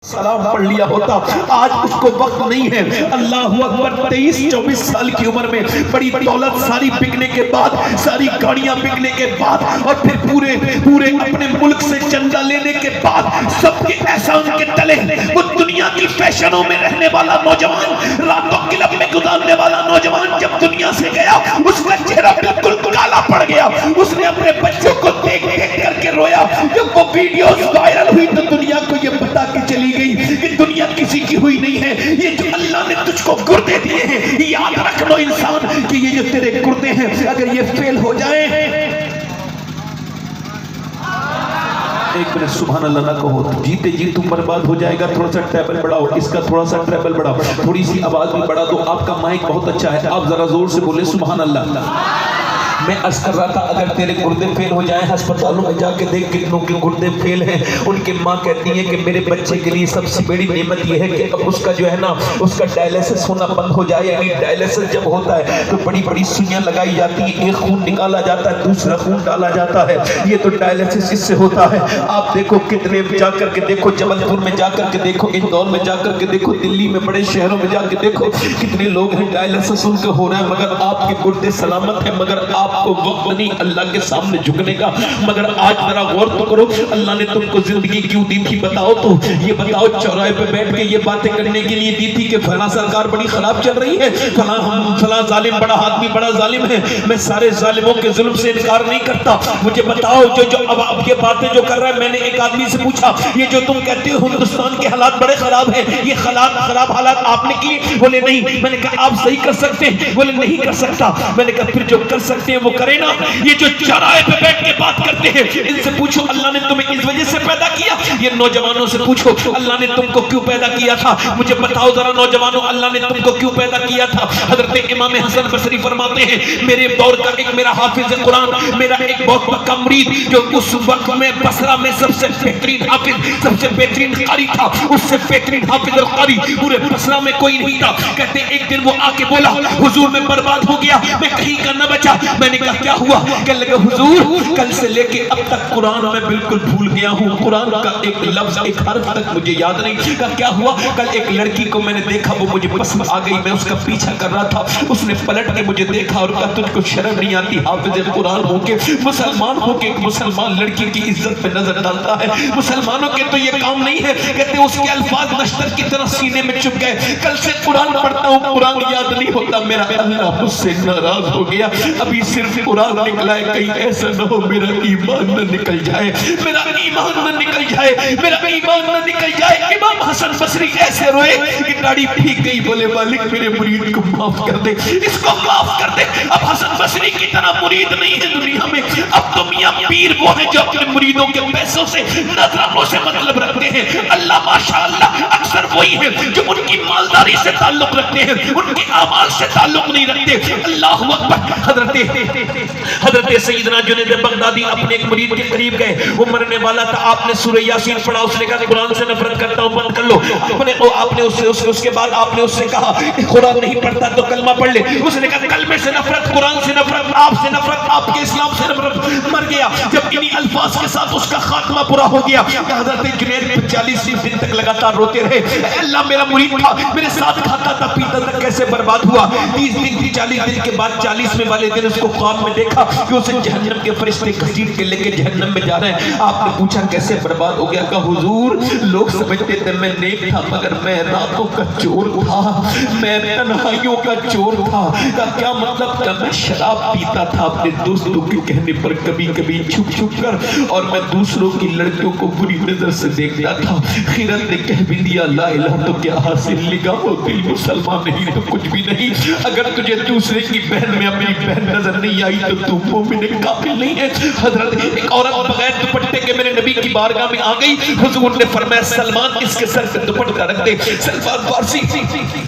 سلام پڑھ لیا ہوتا. آج اس کو وقت نہیں ہے. اللہ اکبر. 23-24 سال کی عمر میں بڑی دولت ساری بکنے کے بعد, ساری گاڑیاں بکنے کے بعد, اور پھر پورے اپنے ملک سے چندہ لینے کے بعد, سب کے احسان کے تلے وہ دنیا کی فیشنوں میں رہنے والا نوجوان, راتوں کلب میں گزارنے والا نوجوان جب دنیا سے گیا, اس کا چہرہ بالکل کالا پڑ گیا. اس نے اپنے بچوں کو دیکھ کر کے رویا. جب وہ ویڈیوز وائرل ہوئی تو دنیا کو یہ بتا کے چلی گئی کہ دنیا کسی کی ہوئی نہیں ہے. یہ جو اللہ نے تجھ کو گردے دیے ہیں, یاد رکھ لو انسان کہ یہ جو تیرے گردے ہیں اگر یہ فیل ہو جائیں, ایک منٹ سبحان اللہ نہ کہو, جیتے جی تم برباد ہو جائے گا. تھوڑا سا ٹریبل بڑھاؤ, اس کا تھوڑا سا ٹریبل بڑھاؤ, تھوڑی سی آواز بھی بڑھا دو. آپ کا مائک بہت اچھا ہے, آپ ذرا زور سے بولیں سبحان اللہ. میں عرض کر رہا تھا اگر تیرے گردے فیل ہو جائیں, ہسپتالوں میں جا کے دیکھ کتنوں کے گردے فیل ہیں. ان کی ماں کہتی ہے کہ میرے بچے کے لیے سب سے بڑی نعمت یہ ہے کہ اب اس کا جو ہے نا اس کا ڈائلیسس ہونا بند ہو جائے. یعنی ڈائلیسس جب ہوتا ہے تو بڑی بڑی سوئیاں لگائی جاتی ہیں, ایک خون نکالا جاتا ہے, دوسرا خون ڈالا جاتا ہے. یہ تو ڈائلیسس اس سے ہوتا ہے. آپ دیکھو کتنے جا کر کے دیکھو, جبل پور میں جا کر کے دیکھو, اندور میں جا کر کے دیکھو, دلی میں بڑے شہروں میں جا کے دیکھو, کتنے لوگ ہیں ڈائلیسس ان کا ہو رہا ہے, مگر آپ کے گردے سلامت ہیں. مگر آپ کو وقت نہیں اللہ کے سامنے جھکنے کا. مگر آج ذرا غور تو کرو, اللہ نے تم کو زندگی کیوں دی تھی بتاؤ تو. یہ بتاؤ چوراہے پہ بیٹھ کے یہ باتیں کرنے کے لیے دی تھی کہ فلاں سرکار بڑی خراب چل رہی ہے, فلاں ظالم بڑا آدمی بڑا ظالم ہے. میں سارے ظالموں کے ظلم سے انکار نہیں کرتا. مجھے بتاؤ جو اب یہ باتیں جو کر رہا ہے, میں نے ایک آدمی سے پوچھا یہ جو تم کہتے ہو ہندوستان کے حالات بڑے خراب ہیں, یہ خراب حالات آپ نے کیے؟ بولے نہیں. میں نے کہا آپ صحیح کر سکتے ہیں؟ بولے نہیں کر سکتا. میں نے کہا پھر جو کر سکتے ہیں وہ کرے نا. یہ جو چوراہے پہ بیٹھ کے بات کرتے ہیں, ان سے پوچھو اللہ نے تمہیں اس وجہ سے پیدا کیا. یہ نوجوانوں سے پوچھو اللہ نے تم کو کیوں پیدا کیا تھا. مجھے بتاؤ ذرا نوجوانوں, اللہ نے تم کو کیوں پیدا کیا تھا. حضرت امام حسن بصری فرماتے ہیں میرے دور کا ایک میرا حافظ قرآن, میرا ایک بہت پکا مرید جو اس وقت میں بصرہ میں سب سے بہترین حافظ, سب سے بہترین قاری تھا, اس سے بہترین حافظ اور قاری پورے بصرہ میں کوئی نہیں تھا. کہتے ایک دن وہ آ کے بولا حضور میں برباد ہو گیا, میں کہیں کا نہ بچا. میں نے کہا کیا ہوا؟ کہنے لگے حضور کل سے لے کے اب تک قرآن میں بالکل بھول گیا ہوں, قرآن کا ایک لفظ ایک حرف تک مجھے یاد نہیں. کہا کیا ہوا؟ کل ایک لڑکی کو میں نے دیکھا, وہ مجھے پسند آ گئی, میں اس کا پیچھا کر رہا تھا, اس نے پلٹ کے مجھے دیکھا اور کہا تجھ کو شرم نہیں آتی حافظ قرآن ہو کے, مسلمان ہو کے ایک مسلمان لڑکی کی عزت پہ نظر ڈالتا ہے. مسلمانوں کے تو یہ کام نہیں ہے. کہتے اس کے الفاظ نشتر کی طرح سینے میں چپ گئے. کل سے قرآن پڑھتا ہوں, قرآن یاد نہیں ہوتا, میرا اللہ مجھ سے ناراض ہو گیا. ابھی صرف قرآن نکلا ہے, کہیں ایسا نہ ہو میرا ایمان نہ نکل جائے, میرا ایمان نہ نکل جائے, میرا ایمان نہ نکل جائے. امام حسن بصری ایسے روئے کہ داڑھی بھیگ گئی. بولے مالک میرے مرید کو معاف کر دے, اس کو معاف کر دے. اب حسن بصری کی طرح مرید نہیں ہے دنیا میں. اب تو میاں پیر وہ ہیں جو اپنے مریدوں کے پیسوں سے نذرانوں سے مطلب رکھتے ہیں. اللہ ماشاءاللہ اکثر وہی ہے جو ان کی مالداری سے تعلق رکھتے ہیں, ان کے اعمال سے تعلق نہیں رکھتے. اللہ اکبر. حضرت سیدنا جنید بغدادی اپنے ایک مرید کے قریب گئے, وہ مرنے والا تھا. آپ نے سورہ یاسین پڑھا, اس نے کہا قرآن سے نفرت کرتا ہوں, بند کر لو. آپ نے اس کے بعد آپ نے اس سے کہا قرآن نہیں پڑھتا تو کلمہ پڑھ لے. اس نے کہا کلمے سے نفرت, قرآن سے نفرت, آپ سے نفرت, آپ کے اسلام سے نفرت. مر گیا. جب انہی الفاظ کے ساتھ اس کا خاتمہ پورا ہو گیا, حضرت جنید 40 دن تک لگاتار روتے رہے. اللہ میرا مرید تھا, میرے ساتھ کھاتا تھا پیتا تھا, کیسے برباد ہوا. 30 دن 40 دن کے بعد 40ویں والے دن اس کو خواب میں دیکھا کہ اسے جہنم کے فرشتے گھسیٹ کے لے کے جہنم میں جا رہے ہیں. آپ نے پوچھا کیسے برباد ہو گیا؟ کہا حضور لوگ سمجھتے تھے میں نیک تھا, مگر میں راتوں کا چور تھا, میں تنہائیوں کا چور تھا. کہا کیا مطلب؟ کہ میں شراب پیتا تھا اپنے دوستوں کے کہنے پر, کبھی کبھی چھپ چھپ کر, اور میں دوسروں کی لڑکیوں کو بری نظر سے دیکھتا تھا. خیرت نے کہہ بھی دیا لا الہ تو کیا حاصل, نگاہ و دل مسلمان نہیں تو کچھ بھی نہیں. اگر تجھے دوسرے کی بہن میں اپنی بہن نظر نہیں آئی تو تو مومن کامل نہیں ہے. حضرت ایک عورت بغیر دوپٹے کے میرے نبی کی بارگاہ میں آ گئی. حضور نے فرمایا سلمان اس کے سر پہ دوپٹہ رکھ دے. سلمان فارسی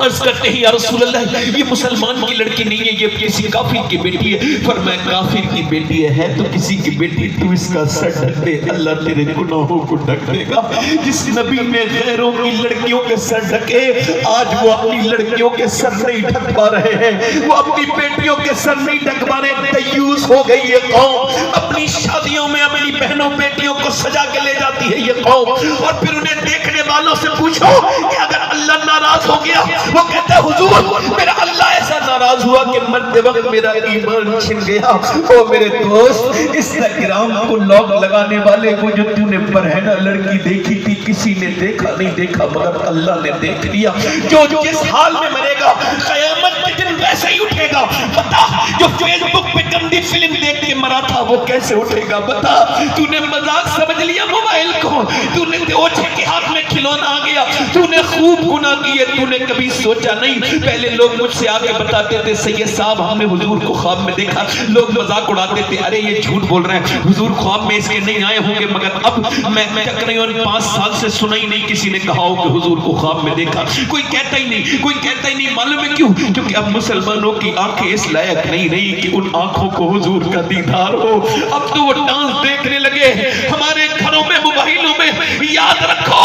عرض کرتے ہیں یا رسول اللہ یہ مسلمان کی لڑکی نہیں ہے, یہ کسی کافر کی بیٹی ہے. فرمایا کافر کی بیٹی ہے تو کسی کی بیٹی, تو اس کا سر ڈھک دے, اللہ تیرے گناہوں کو ڈھک دے گا. جس نبی نے غیروں کی لڑکیوں کے سر ڈھکے, آج وہ اپنی لڑکیوں کے سر نہیں ڈھک پا رہے ہیں, وہ اپنی بیٹیوں کے سر نہیں ڈھک پا رہے. دیوس ہو گئی یہ قوم, اپنی شادیوں میں اپنی بہنوں بیٹیوں کو سجا کے لے جاتی ہے یہ قوم, اور پھر انہیں دیکھنے دیکھنے والوں سے پوچھو کہ اگر اللہ ناراض ہو گیا، وہ کہتا ہے حضور میرا اللہ ایسا ناراض ہوا کہ مرتے وقت میرا ایمان چھن گیا۔ او میرے دوست، انسٹاگرام کو لاک لگانے والے کو جو تو نے برہنہ لڑکی دیکھی تھی کسی نے دیکھا نہیں دیکھا مگر اللہ نے دیکھ لیا۔ جو جس حال میں مرے گا قیامت کے دن ویسے ہی اٹھے گا۔ بتا جو فیس بک پہ گندی فلم دیکھ کے مرا تھا وہ کیسے اٹھے گا؟ بتا تو نے مذاق سمجھ لیا موبائل کو، تو نے اوچھے کے ہاتھ میں کھلونا آ گیا، تو نے خوب گناہ کیے، تو نے کبھی سوچا نہیں۔ پہلے لوگ مجھ سے آگے بتاتے تھے سید صاحب ہم نے حضور کو خواب میں دیکھا، لوگ مذاق اڑاتے تھے ارے یہ جھوٹ بول رہے ہیں، حضور خواب میں اس کے نہیں آئے ہوں گے، مگر اب میں تقریباً 5 سال سے سنا ہی نہیں کسی نے کہا ہو کہ حضور کو خواب میں دیکھا، کوئی کہتا ہی نہیں، کوئی کہتا ہی نہیں۔ معلوم ہے کیوں؟ کیونکہ اب مسلمانوں کی آنکھیں اس لائق نہیں رہی کہ ان آنکھوں کو حضور کا دیدار ہو۔ اب تو وہ ڈانس دیکھنے لگے ہمارے گھروں میں موبائلوں میں۔ یاد رکھو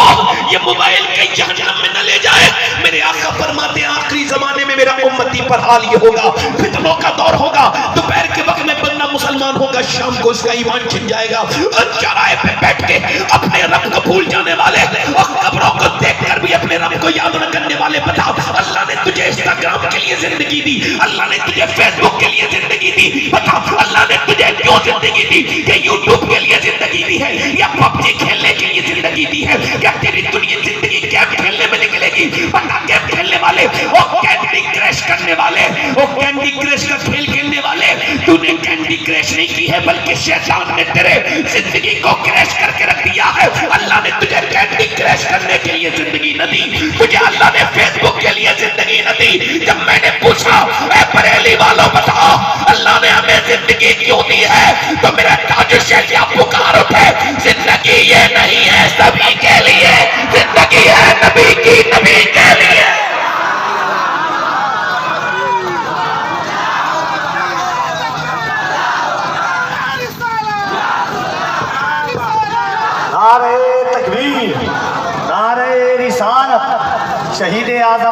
یہ موبائل کئی جہنم میں نہ لے جائے۔ میرے آقا فرماتے ہیں آخری زمانے میں میرا امتی پر حال یہ ہوگا، فتنوں کا دور ہوگا، دوپہر کے وقت میں بندہ مسلمان ہوگا، شام کو اس کا ایمان چھن جائے گا، اور چوراہے پہ بیٹھ کے اپنے رب کو بھول جانے والے اور قبروں کو دیکھ کر بھی اپنے رب کو یاد نہ کرنے والے۔ بتا اللہ نے تجھے انسٹاگرام کے لیے زندگی دی، اللہ نے تجھے فیس بک کے لیے زندگی دی، بتا اللہ نے تجھے کیوں زندگی دی؟ کہ یوٹیوب کے لیے زندگی دی ہے یا پب جی کھیلنے کے لیے زندگی دی ہے؟ کیا تیری دنیا زندگی گیم کھیلنے میں نکلے گی؟ بتا گیم کھیلنے والے، وہ کینڈی کرش کرنے والے، وہ کینڈی کرش کا کھیل کھیلنے والے، تو نے کینڈی کرش نہیں کی ہے بلکہ شیطان نے تیرے زندگی کو کریش کر کے رکھ دیا ہے۔ اللہ نے تجھے کینڈی کرش کرنے کے لیے زندگی نہ دی، تجھے اللہ نے فیس بک کے لیے زندگی نہ دی۔ جب میں نے پوچھا اے بریلی والوں بتاؤ اللہ نے ہمیں زندگی کیوں دی ہے، تو میرا تاج شہریہ پکار اٹھے زندگی یہ نہیں ہے سبھی کے لیے، زندگی ہے نبی کی نبی کے لیے۔ نعرہ تکبیر، نعرہ رسالت، شہید اعظم